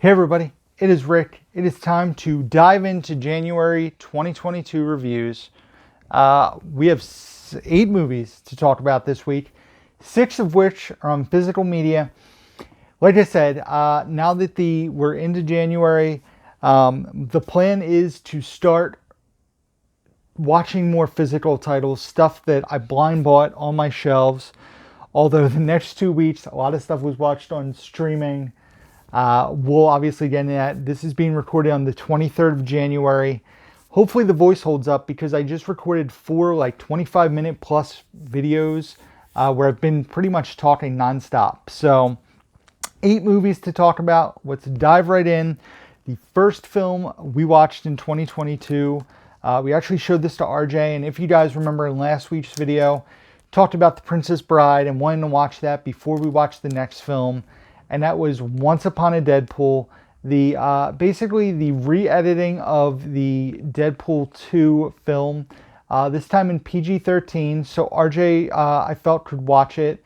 Hey everybody, it is Rick. It is time to dive into January 2022 reviews. We have 8 movies to talk about this week, 6 of which are on physical media. Like I said, now that we're into January, the plan is to start watching more physical titles, stuff that I blind bought on my shelves. Although the next 2 weeks, a lot of stuff was watched on streaming. We'll obviously get into that. This is being recorded on the 23rd of January. Hopefully the voice holds up because I just recorded 4 25-minute plus videos where I've been pretty much talking nonstop. So 8 movies to talk about. Let's dive right in. The first film we watched in 2022. We actually showed this to RJ, and if you guys remember in last week's video, talked about The Princess Bride and wanting to watch that before we watched the next film. And that was Once Upon a Deadpool, basically the re-editing of the Deadpool 2 film, this time in PG-13. So RJ, I felt, could watch it.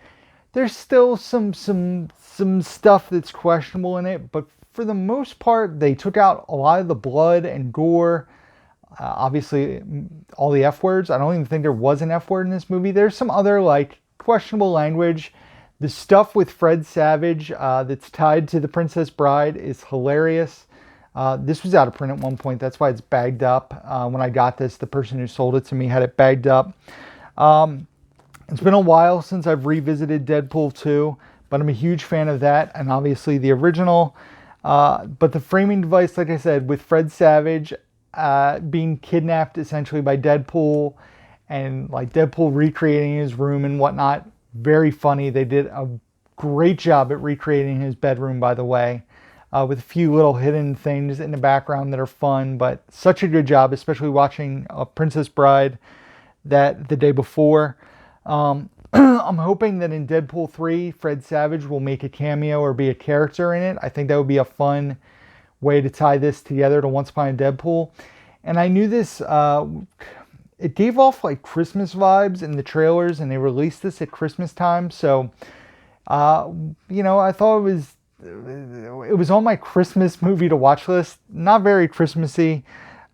There's still some stuff that's questionable in it, but for the most part, they took out a lot of the blood and gore. Obviously, all the F words. I don't even think there was an F word in this movie. There's some other questionable language. The stuff with Fred Savage that's tied to The Princess Bride is hilarious. This was out of print at one point. That's why it's bagged up. When I got this, the person who sold it to me had it bagged up. It's been a while since I've revisited Deadpool 2, but I'm a huge fan of that, and obviously the original. But the framing device, like I said, with Fred Savage being kidnapped essentially by Deadpool, and Deadpool recreating his room and whatnot, very funny. They did a great job at recreating his bedroom, by the way, with a few little hidden things in the background that are fun, but such a good job, especially watching Princess Bride the day before. I'm hoping that in Deadpool 3, Fred Savage will make a cameo or be a character in it. I think that would be a fun way to tie this together to Once Upon a Deadpool. And I knew this, it gave off Christmas vibes in the trailers, and they released this at Christmas time. So, I thought it was on my Christmas movie to watch list. Not very Christmassy,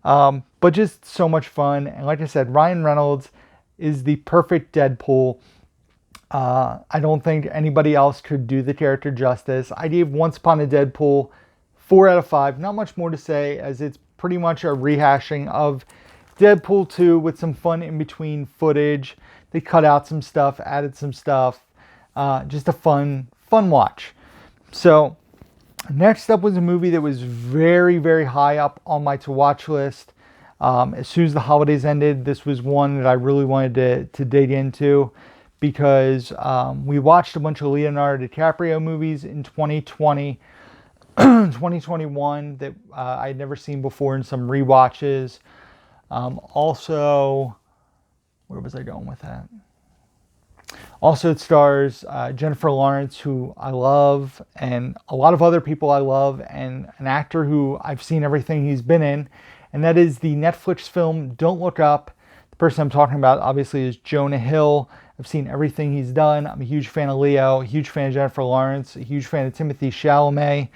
but just so much fun. And like I said, Ryan Reynolds is the perfect Deadpool. I don't think anybody else could do the character justice. I gave Once Upon a Deadpool 4 out of 5. Not much more to say, as it's pretty much a rehashing of Deadpool 2 with some fun in between footage. They cut out some stuff, added some stuff. Just a fun watch. So next up was a movie that was very, very high up on my to watch list. As soon as the holidays ended, this was one that I really wanted to dig into, because we watched a bunch of Leonardo DiCaprio movies in 2020, 2021 that I had never seen before, in some rewatches. Also, where was I going with that? Also, it stars Jennifer Lawrence, who I love, and a lot of other people I love, and an actor who I've seen everything he's been in, and that is the Netflix film Don't Look Up. The person I'm talking about, obviously, is Jonah Hill. I've seen everything he's done. I'm a huge fan of Leo, a huge fan of Jennifer Lawrence, a huge fan of Timothée Chalamet.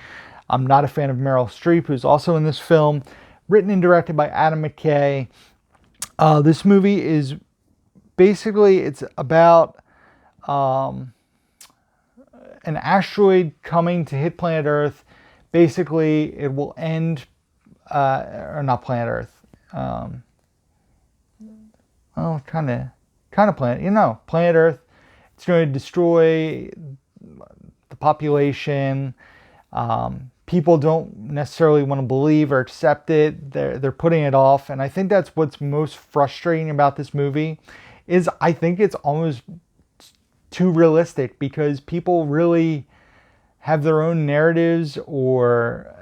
I'm not a fan of Meryl Streep, who's also in this film. Written and directed by Adam McKay. This movie is basically, it's about an asteroid coming to hit planet Earth. Basically, it will end, or not planet Earth. Kind of planet, planet Earth. It's going to destroy the population. People don't necessarily want to believe or accept it. They're putting it off. And I think that's what's most frustrating about this movie, is I think it's almost too realistic, because people really have their own narratives or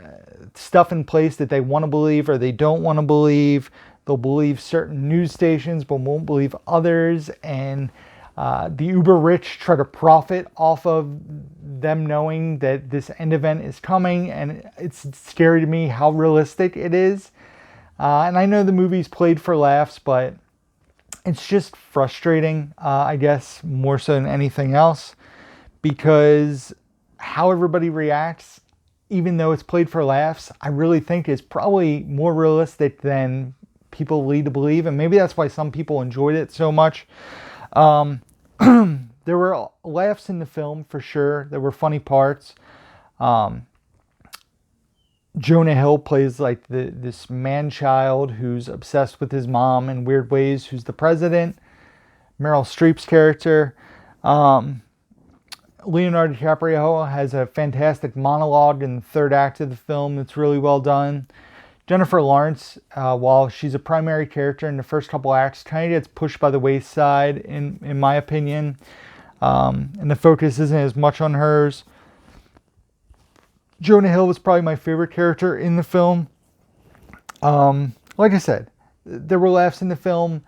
stuff in place that they want to believe or they don't want to believe. They'll believe certain news stations but won't believe others. And the uber rich try to profit off of them knowing that this end event is coming, and it's scary to me how realistic it is. And I know the movie's played for laughs, but it's just frustrating, I guess, more so than anything else, because how everybody reacts, even though it's played for laughs, I really think is probably more realistic than people lead to believe. And maybe that's why some people enjoyed it so much. There were laughs in the film for sure. There were funny parts. Jonah Hill plays like this man-child who's obsessed with his mom in weird ways, who's the president. Meryl Streep's character. Leonardo DiCaprio has a fantastic monologue in the third act of the film that's really well done. Jennifer Lawrence, while she's a primary character in the first couple acts, kind of gets pushed by the wayside, in my opinion. And the focus isn't as much on hers. Jonah Hill was probably my favorite character in the film. Like I said, there were laughs in the film.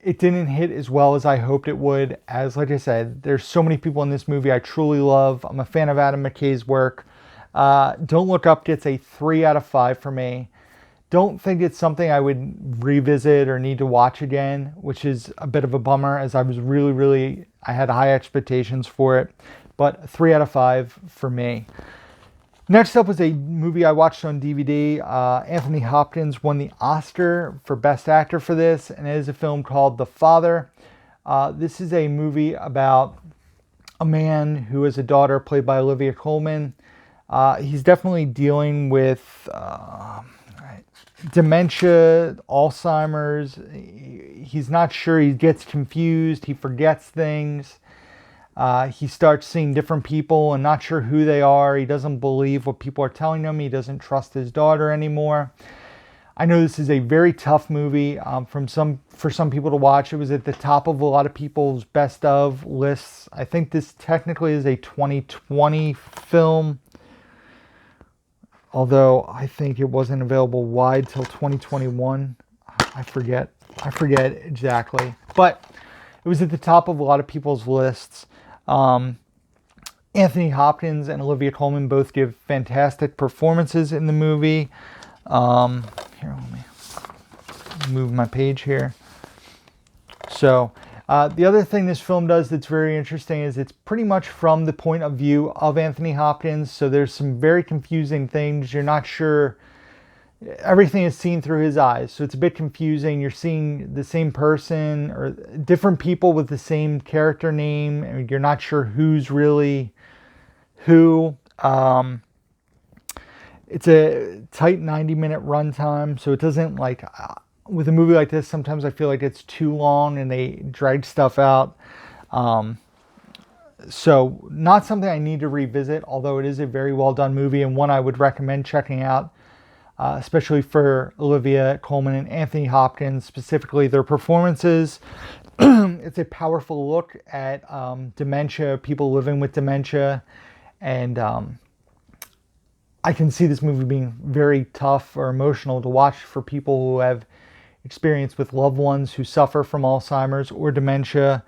It didn't hit as well as I hoped it would. As, like I said, there's so many people in this movie I truly love. I'm a fan of Adam McKay's work. Don't Look Up gets a 3 out of 5 for me. Don't think it's something I would revisit or need to watch again, which is a bit of a bummer, as I was I had high expectations for it. But 3 out of 5 for me. Next up was a movie I watched on DVD. Anthony Hopkins won the Oscar for Best Actor for this, and it is a film called The Father. This is a movie about a man who has a daughter played by Olivia Colman. He's definitely dealing with dementia, Alzheimer's. He's not sure. He gets confused. He forgets things. He starts seeing different people and not sure who they are. He doesn't believe what people are telling him. He doesn't trust his daughter anymore. I know this is a very tough movie for some people to watch. It was at the top of a lot of people's best of lists. I think this technically is a 2020 film, although I think it wasn't available wide till 2021. I forget exactly, but it was at the top of a lot of people's lists. Anthony Hopkins and Olivia Colman both give fantastic performances in the movie. Here, let me move my page here. So, the other thing this film does that's very interesting is it's pretty much from the point of view of Anthony Hopkins. So there's some very confusing things. You're not sure. Everything is seen through his eyes, so it's a bit confusing. You're seeing the same person or different people with the same character name, and you're not sure who's really who. It's a tight 90-minute runtime, so it doesn't like... with a movie like this, sometimes I feel like it's too long and they drag stuff out. So not something I need to revisit, although it is a very well done movie and one I would recommend checking out. Especially for Olivia Colman and Anthony Hopkins, specifically their performances. It's a powerful look at dementia, people living with dementia, and I can see this movie being very tough or emotional to watch for people who have experience with loved ones who suffer from Alzheimer's or dementia,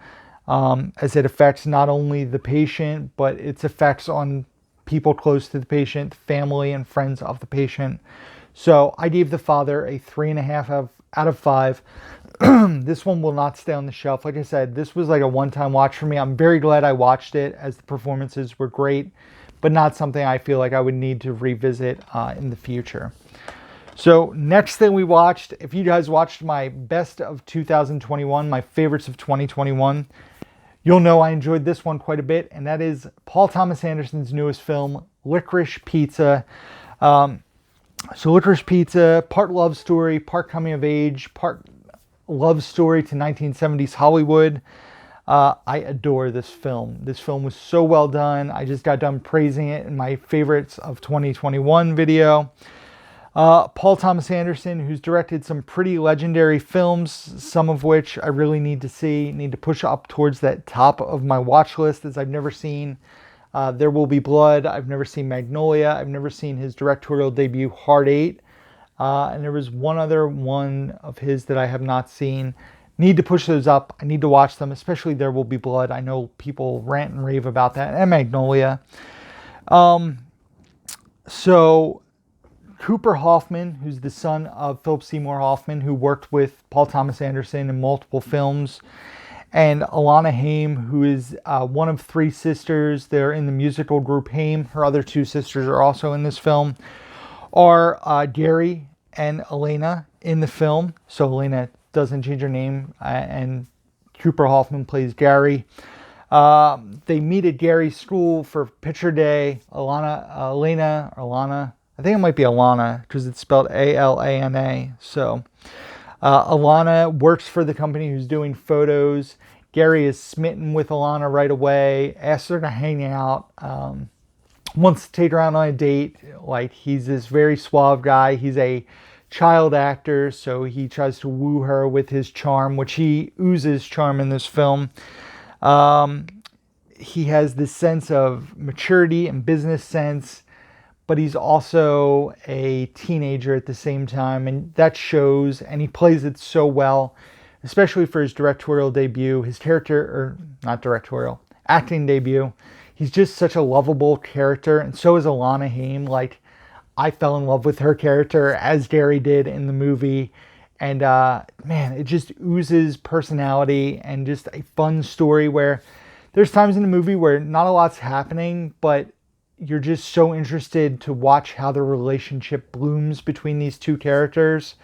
as it affects not only the patient, but its effects on people close to the patient, family and friends of the patient. So I gave The Father a 3.5 out of 5. This one will not stay on the shelf. Like I said, this was like a one-time watch for me. I'm very glad I watched it, as the performances were great, but not something I feel like I would need to revisit in the future. So next thing we watched, if you guys watched my best of 2021, my favorites of 2021, you'll know I enjoyed this one quite a bit, and that is Paul Thomas Anderson's newest film, Licorice Pizza. So Licorice Pizza, part love story, part coming of age, part love story to 1970s Hollywood. I adore this film. This film was so well done. I just got done praising it in my favorites of 2021 video. Paul Thomas Anderson, who's directed some pretty legendary films, some of which I really need to push up towards that top of my watch list, as I've never seen There Will Be Blood. I've never seen Magnolia. I've never seen his directorial debut, Hard 8. And there was one other one of his that I have not seen. Need to push those up. I need to watch them, especially There Will Be Blood. I know people rant and rave about that. And Magnolia. So Cooper Hoffman, who's the son of Philip Seymour Hoffman, who worked with Paul Thomas Anderson in multiple films, and Alana Haim, who is one of three sisters. They're in the musical group Haim. Her other two sisters are also in this film. Are Gary and Elena in the film. So Elena doesn't change her name, and Cooper Hoffman plays Gary. They meet at Gary's school for picture day. Elena, I think it might be Alana because it's spelled Alana. So Alana works for the company who's doing photos. Gary is smitten with Alana right away, asks her to hang out, wants to take her out on a date. Like, he's this very suave guy. He's a child actor, so he tries to woo her with his charm, which he oozes charm in this film. He has this sense of maturity and business sense, but he's also a teenager at the same time, and that shows, and he plays it so well, especially for his directorial debut. His character, or not directorial, acting debut. He's just such a lovable character, and so is Alana Haim. Like, I fell in love with her character as Gary did in the movie, and man, it just oozes personality and just a fun story where there's times in the movie where not a lot's happening, but you're just so interested to watch how the relationship blooms between these two characters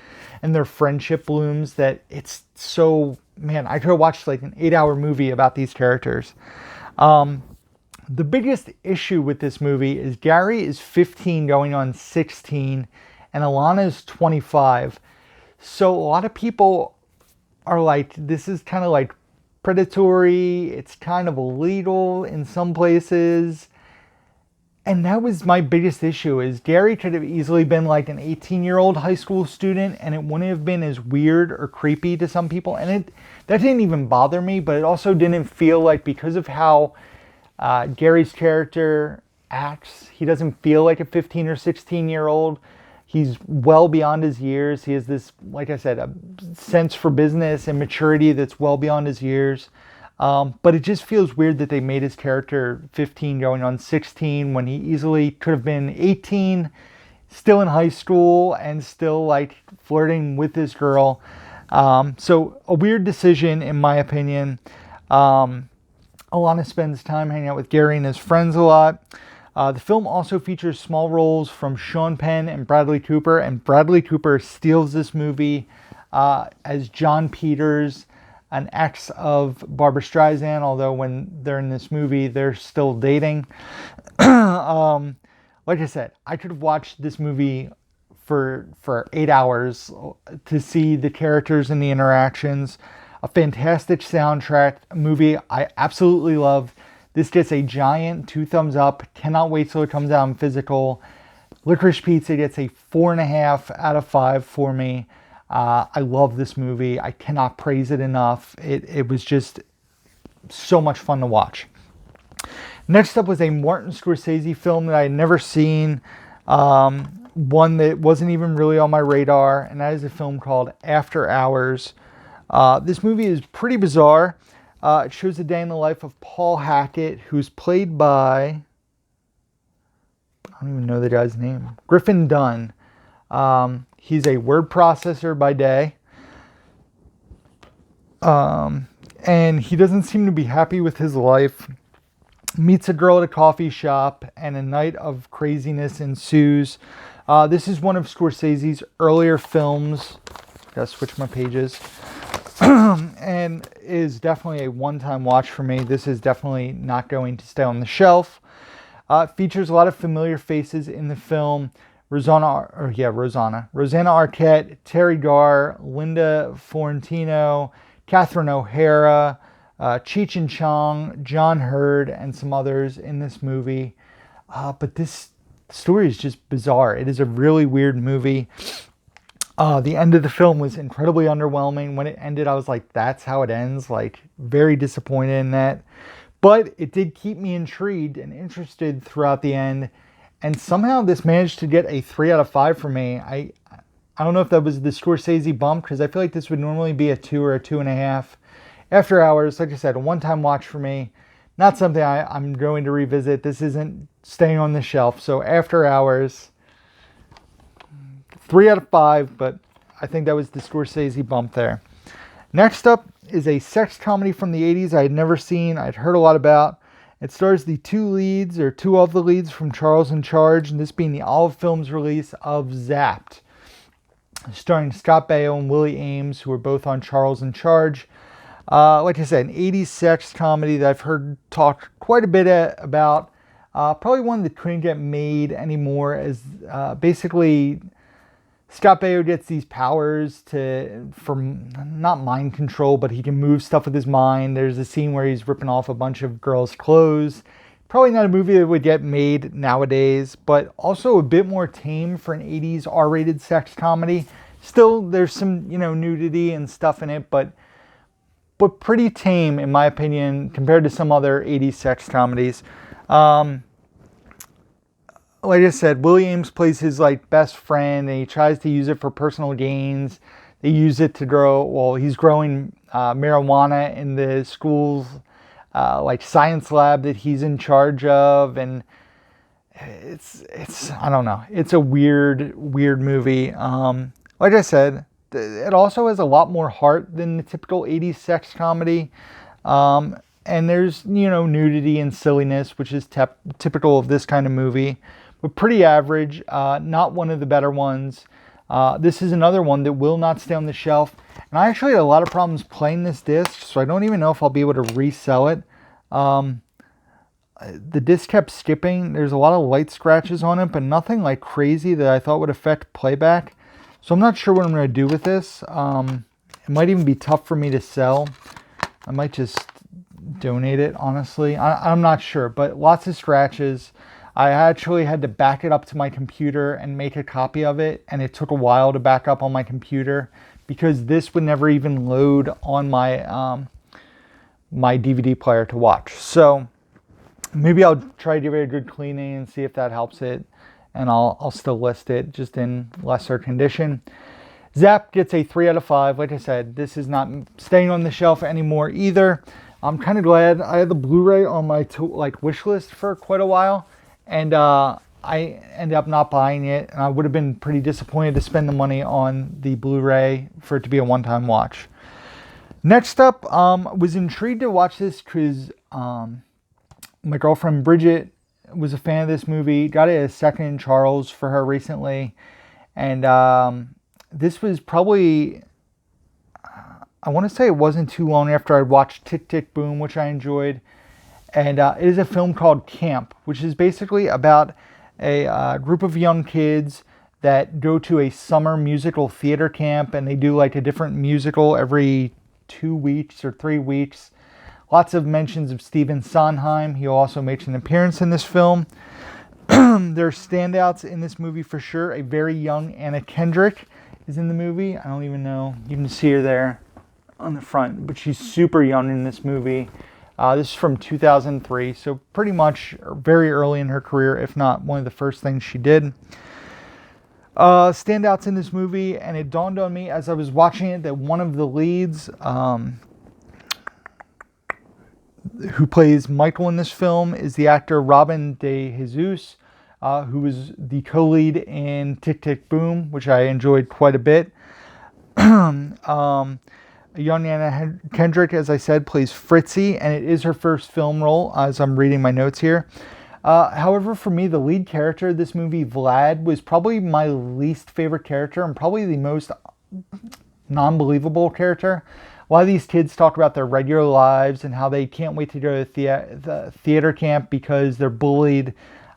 and their friendship blooms that it's so, man, I could have watched like an 8-hour movie about these characters. The biggest issue with this movie is Gary is 15 going on 16 and Alana is 25. So a lot of people are like, this is kind of like predatory. It's kind of illegal in some places. And that was my biggest issue, is Gary could have easily been like an 18-year-old high school student and it wouldn't have been as weird or creepy to some people. And that didn't even bother me, but it also didn't feel like, because of how Gary's character acts, he doesn't feel like a 15 or 16-year-old. He's well beyond his years. He has this, like I said, a sense for business and maturity that's well beyond his years. But it just feels weird that they made his character 15 going on 16 when he easily could have been 18, still in high school and still like flirting with this girl. So a weird decision in my opinion. Alana spends time hanging out with Gary and his friends a lot. The film also features small roles from Sean Penn and Bradley Cooper, and Bradley Cooper steals this movie as John Peters, an ex of Barbra Streisand, although when they're in this movie, they're still dating. Like I said, I could have watched this movie for 8 hours to see the characters and the interactions. A fantastic soundtrack, a movie I absolutely love. This gets a giant 2 thumbs up. Cannot wait till it comes out in physical. Licorice Pizza gets a 4.5 out of 5 for me. I love this movie. I cannot praise it enough. It was just so much fun to watch. Next up was a Martin Scorsese film that I had never seen. One that wasn't even really on my radar, and that is a film called After Hours. This movie is pretty bizarre. It shows the day in the life of Paul Hackett, who's played by, I don't even know the guy's name, Griffin Dunn. He's a word processor by day. And he doesn't seem to be happy with his life. Meets a girl at a coffee shop, and a night of craziness ensues. This is one of Scorsese's earlier films. Gotta switch my pages. And is definitely a one-time watch for me. This is definitely not going to stay on the shelf. It features a lot of familiar faces in the film. Rosanna Arquette, Terry Garr, Linda Fiorentino, Catherine O'Hara, Cheech and Chong, John Hurd, and some others in this movie. But this story is just bizarre. It is a really weird movie. The end of the film was incredibly underwhelming. When it ended, I was like, that's how it ends. Like, very disappointed in that. But it did keep me intrigued and interested throughout the end. And somehow this managed to get a 3 out of 5 for me. I don't know if that was the Scorsese bump, because I feel like this would normally be a 2 or a 2.5. After Hours, like I said, a one-time watch for me. Not something I'm going to revisit. This isn't staying on the shelf. So After Hours, 3 out of 5, but I think that was the Scorsese bump there. Next up is a sex comedy from the 80s I had never seen, I'd heard a lot about. It stars the two of the leads from Charles in Charge, and this being the Olive Films release of Zapped, starring Scott Baio and Willie Ames, who are both on Charles in Charge. Like I said, an 80s sex comedy that I've heard talked quite a bit about. Probably one that couldn't get made anymore, as basically Scott Baio gets these powers from not mind control, but he can move stuff with his mind. There's a scene where he's ripping off a bunch of girls' clothes. Probably not a movie that would get made nowadays, but also a bit more tame for an 80s R-rated sex comedy. Still, there's some, nudity and stuff in it, but pretty tame, in my opinion, compared to some other 80s sex comedies. Like I said, Willie Ames plays his best friend, and he tries to use it for personal gains. They use it to he's growing marijuana in the school's science lab that he's in charge of, and it's I don't know. It's a weird movie. Like I said, it also has a lot more heart than the typical 80s sex comedy. And there's, nudity and silliness, which is typical of this kind of movie. But pretty average, not one of the better ones. This is another one that will not stay on the shelf. And I actually had a lot of problems playing this disc, so I don't even know if I'll be able to resell it. The disc kept skipping. There's a lot of light scratches on it, but nothing crazy that I thought would affect playback. So I'm not sure what I'm going to do with this. It might even be tough for me to sell. I might just donate it, honestly. I'm not sure, but lots of scratches. I actually had to back it up to my computer and make a copy of it, and it took a while to back up on my computer because this would never even load on my my DVD player to watch. So maybe I'll try to give it a good cleaning and see if that helps it, and I'll still list it just in lesser condition. Zapped gets a 3 out of 5. Like I said, this is not staying on the shelf anymore either. I'm kind of glad. I had the Blu-ray on my wish list for quite a while, and I ended up not buying it, and I would have been pretty disappointed to spend the money on the Blu-ray for it to be a one-time watch. Next up, was intrigued to watch this because my girlfriend Bridget was a fan of this movie. Got it as second in Charles for her recently, and this was probably, I want to say it wasn't too long after I'd watched Tick, Tick, Boom, which I enjoyed. And it is a film called Camp, which is basically about a group of young kids that go to a summer musical theater camp, and they do a different musical every 2 weeks or 3 weeks. Lots of mentions of Stephen Sondheim. He also makes an appearance in this film. There are standouts in this movie for sure. A very young Anna Kendrick is in the movie. I don't even know. You can see her there on the front, but she's super young in this movie. This is from 2003, so pretty much very early in her career, if not one of the first things she did. Standouts in this movie, and it dawned on me as I was watching it that one of the leads, who plays Michael in this film, is the actor Robin De Jesus, who was the co-lead in Tick, Tick, Boom, which I enjoyed quite a bit. Young Anna Kendrick, as I said, plays Fritzy, and it is her first film role, as I'm reading my notes here. However, for me, the lead character of this movie, Vlad, was probably my least favorite character and probably the most non-believable character. A lot of these kids talk about their regular lives and how they can't wait to go to the theater camp because they're bullied.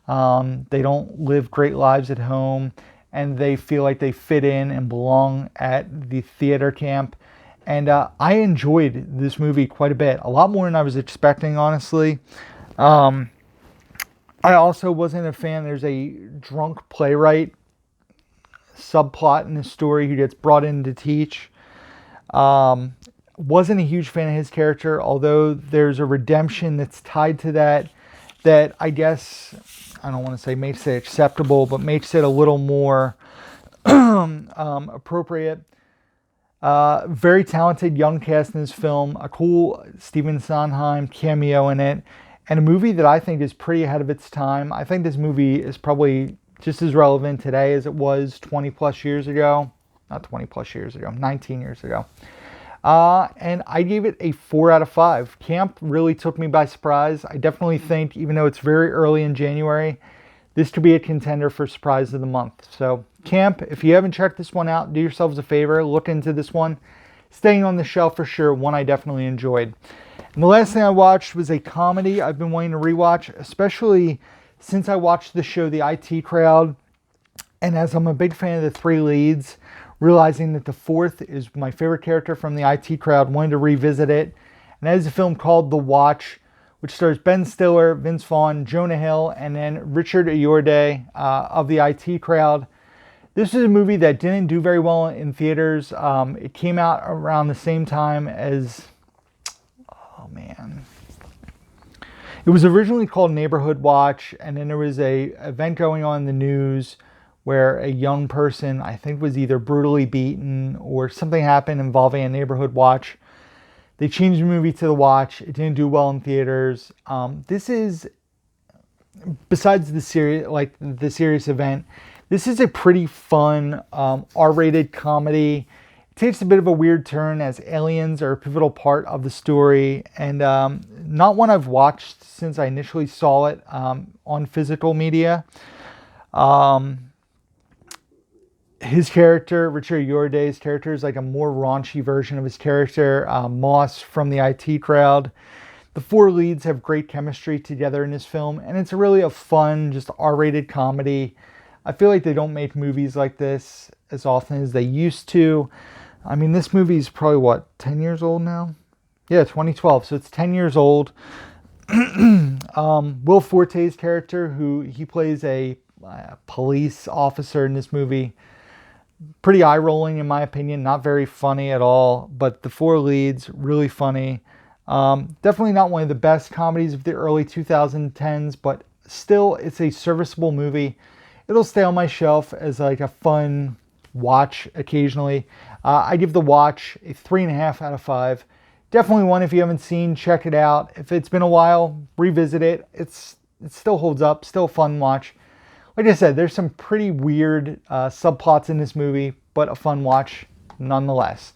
They don't live great lives at home, and they feel like they fit in and belong at the theater camp. And I enjoyed this movie quite a bit. A lot more than I was expecting, honestly. I also wasn't a fan. There's a drunk playwright subplot in this story who gets brought in to teach. Wasn't a huge fan of his character, although there's a redemption that's tied to that I guess, I don't want to say makes it acceptable, but makes it a little more appropriate. Very talented young cast in this film, a cool Stephen Sondheim cameo in it, and a movie that I think is pretty ahead of its time. I think this movie is probably just as relevant today as it was 20 plus years ago. Not 20 plus years ago, 19 years ago. And I gave it a 4 out of 5. Camp really took me by surprise. I definitely think, even though it's very early in January, this could be a contender for surprise of the month. So Camp, if you haven't checked this one out, do yourselves a favor, look into this one. Staying on the shelf for sure, one I definitely enjoyed. And the last thing I watched was a comedy I've been wanting to rewatch, especially since I watched the show The IT Crowd. And as I'm a big fan of the three leads, realizing that the fourth is my favorite character from The IT Crowd, wanted to revisit it. And that is a film called The Watch, which stars Ben Stiller, Vince Vaughn, Jonah Hill, and then Richard Ayoade of The IT Crowd. This is a movie that didn't do very well in theaters. It came out around the same time as, oh man. It was originally called Neighborhood Watch, and then there was a event going on in the news where a young person, I think, was either brutally beaten or something happened involving a neighborhood watch. They changed the movie to The Watch. It didn't do well in theaters. This is, besides the serious event, this is a pretty fun R-rated comedy. It takes a bit of a weird turn as aliens are a pivotal part of the story, and not one I've watched since I initially saw it on physical media. His character, Richard Ayoade's character, is like a more raunchy version of his character, Moss from The IT Crowd. The four leads have great chemistry together in this film, and it's really a fun, just R-rated comedy. I feel like they don't make movies like this as often as they used to. I mean, this movie is probably, what, 10 years old now? Yeah, 2012, so it's 10 years old. Will Forte's character, who he plays a police officer in this movie, pretty eye-rolling in my opinion, not very funny at all, but the four leads, really funny. Definitely not one of the best comedies of the early 2010s, but still, it's a serviceable movie. It'll stay on my shelf as like a fun watch occasionally. I give The Watch a 3.5 out of 5. Definitely one if you haven't seen, check it out. If it's been a while, revisit it. It still holds up, still a fun watch. Like I said, there's some pretty weird subplots in this movie, but a fun watch nonetheless.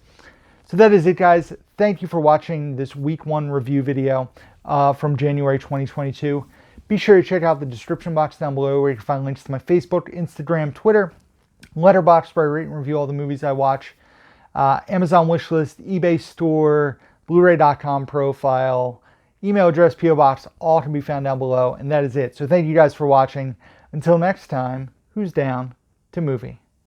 So that is it, guys. Thank you for watching this week 1 review video from January 2022. Be sure to check out the description box down below where you can find links to my Facebook, Instagram, Twitter, Letterboxd where I rate and review all the movies I watch, Amazon wishlist, eBay store, Blu-ray.com profile, email address, P.O. Box, all can be found down below. And that is it. So thank you guys for watching. Until next time, who's down to movie?